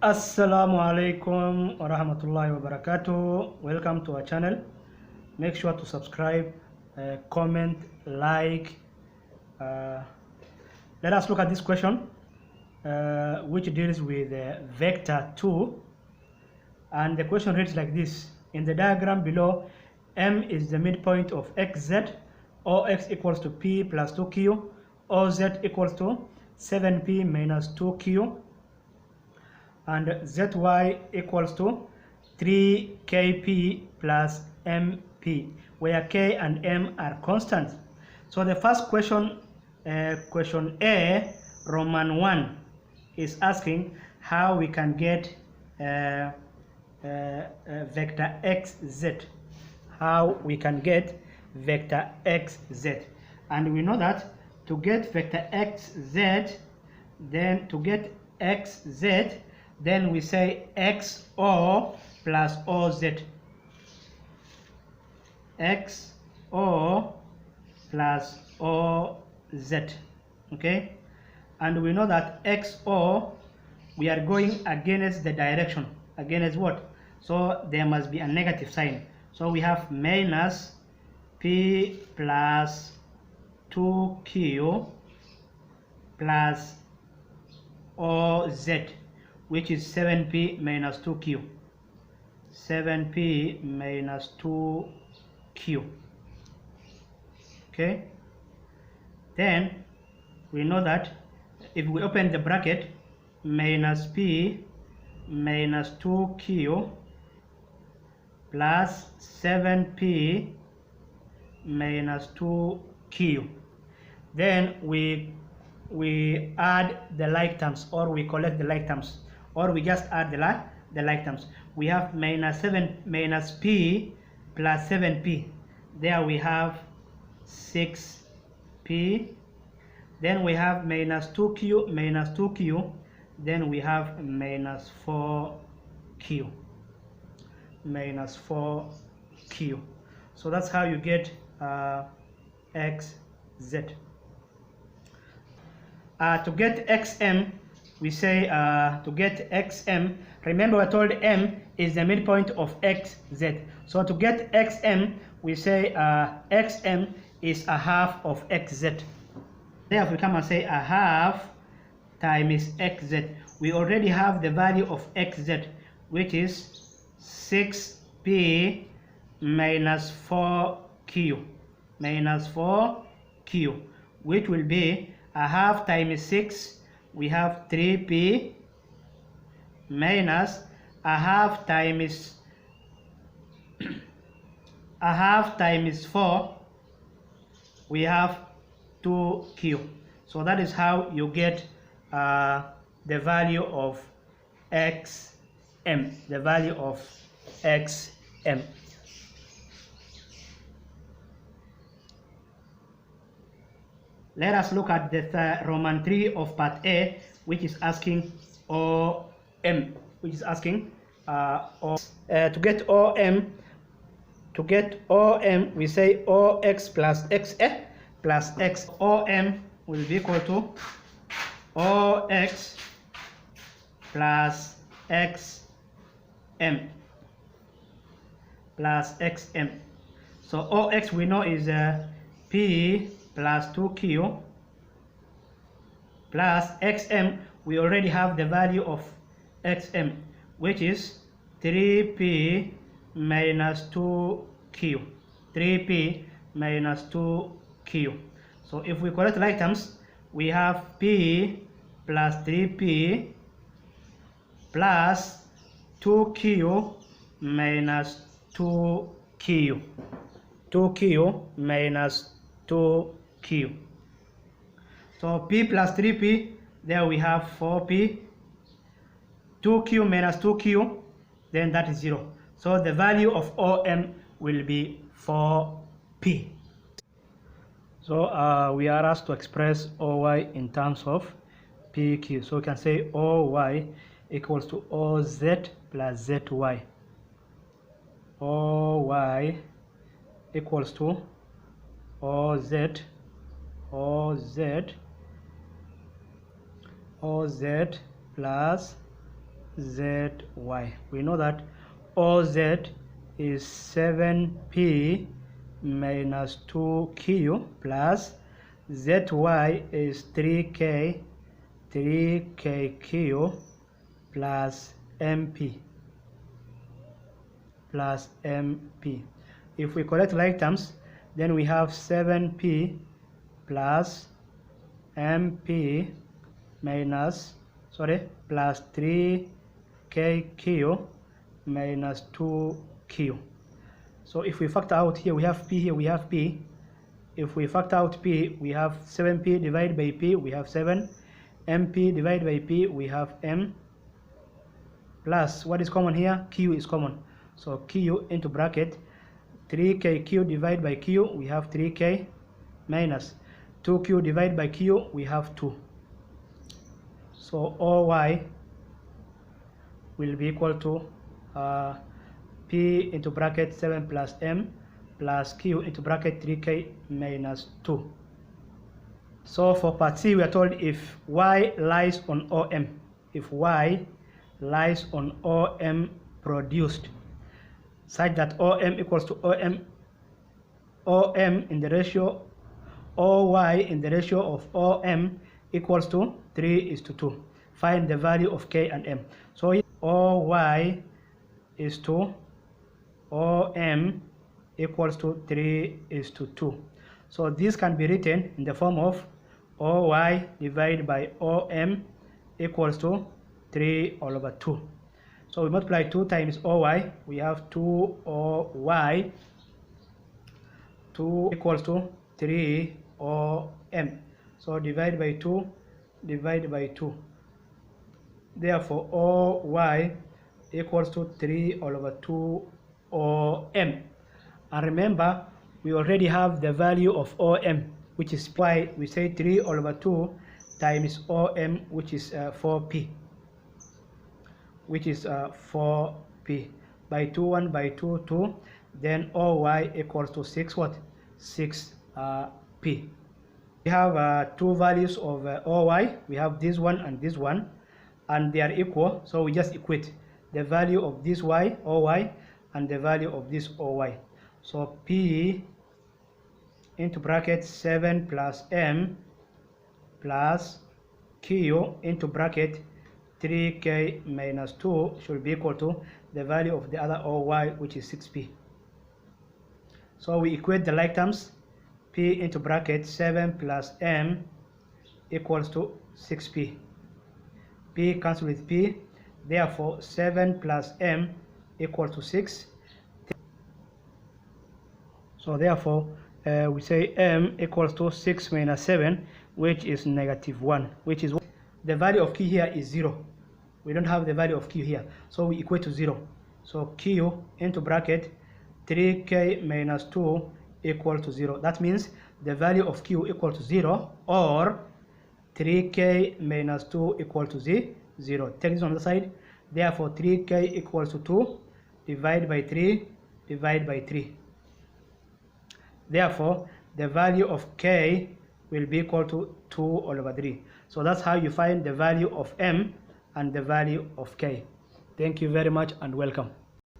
Assalamu alaikum wa rahmatullahi wa barakatuh. Welcome to our channel. Make sure to subscribe, comment, like. Let us look at this question, which deals with vector 2. And the question reads like this. In the diagram below, M is the midpoint of xz, Ox equals to P plus 2Q, Oz equals to 7P minus 2Q, and Zy equals to 3Kp plus MP, where K and M are constants. So the first question, question A, Roman 1, is asking how we can get vector xz. How we can get vector xz. And we know that to get vector xz, then to get xz, then we say xo plus oz. xo plus oz. Okay? And we know that xo, we are going against the direction. Against what? So there must be a negative sign. So we have minus p plus 2q plus oz, which is 7p minus 2q. 7p minus 2q. Okay? Then we know that if we open the bracket, minus p minus 2q plus 7p minus 2q. Then we add the like terms, or we collect the like terms, or we just add the like terms. We have minus p plus 7p. There we have 6p. Then we have minus 2q, then we have minus 4q. Minus 4q. So that's how you get xz. To get xm, we say to get xm, remember I told m is the midpoint of xz. So to get xm, we say xm is a half of xz. Therefore, we come and say a half times xz. We already have the value of xz, which is 6p minus 4q. Minus 4q, which will be a half times 6. We have 3p minus a half times 4. We have 2q. So that is how you get the value of xm. The value of xm. Let us look at the Roman 3 of part A, which is asking OM, which is asking to get OM, we say OX plus XA plus X. OM will be equal to OX plus XM plus XM. So OX we know is P plus 2q plus xm. We already have the value of xm, which is 3p minus 2q. 3p minus 2q. So if we collect like terms, we have p plus 3p plus 2q minus 2q. 2q minus 2q. So p plus 3p, there we have 4p. 2q minus 2q, then that is 0. So the value of OM will be 4p. So we are asked to express OY in terms of PQ. So we can say OY equals to OZ plus ZY. OY equals to OZ plus zy. We know that OZ is 7p minus 2q plus zy is 3kq plus mp. If we collect like terms, then we have 7p plus mp plus 3kq minus 2q. So if we factor out here, we have p, here we have p. If we factor out p, we have 7p divided by p, we have 7. mp divided by p, we have m. Plus, what is common here? Q is common. So q into bracket 3kq divided by q, we have 3k, minus 2q divided by q, we have 2. So OY will be equal to p into bracket 7 plus m plus q into bracket 3k minus 2. So for part C, we are told if y lies on OM, if y lies on OM produced, such that OM equals to OM in the ratio, OY in the ratio of OM equals to 3:2. Find the value of K and M. So OY is to OM equals to 3:2. So this can be written in the form of OY divided by OM equals to 3/2. So we multiply 2 times OY, we have 2OY, 2 equals to 3OM. So divide by 2, divide by 2. Therefore, OY equals to 3/2 OM. And remember, we already have the value of OM, which is why we say 3/2 times OM, which is 4p. Which is 4p. By 2, 1 by 2, 2. Then OY equals to 6 what? 6p. We have 2 values of OY. We have this one and this one, and they are equal. So we just equate the value of this y, OY, and the value of this OY. So p into bracket 7 plus m plus q into bracket 3k minus 2 should be equal to the value of the other OY, which is 6p. So we equate the like terms. P into bracket 7 plus m equals to 6p. P cancels with p, therefore 7 plus m equals to 6. So therefore we say m equals to 6 minus 7, which is -1, which is the value of q here is 0. We don't have the value of q here, so we equate to 0. So q into bracket 3k minus 2 equal to 0. That means the value of q equal to 0, or 3k minus 2 equal to 0. Take this on the side. Therefore 3k equals to 2, divide by 3, divide by 3. Therefore the value of k will be equal to 2/3. So that's how you find the value of m and the value of k. Thank you very much and welcome.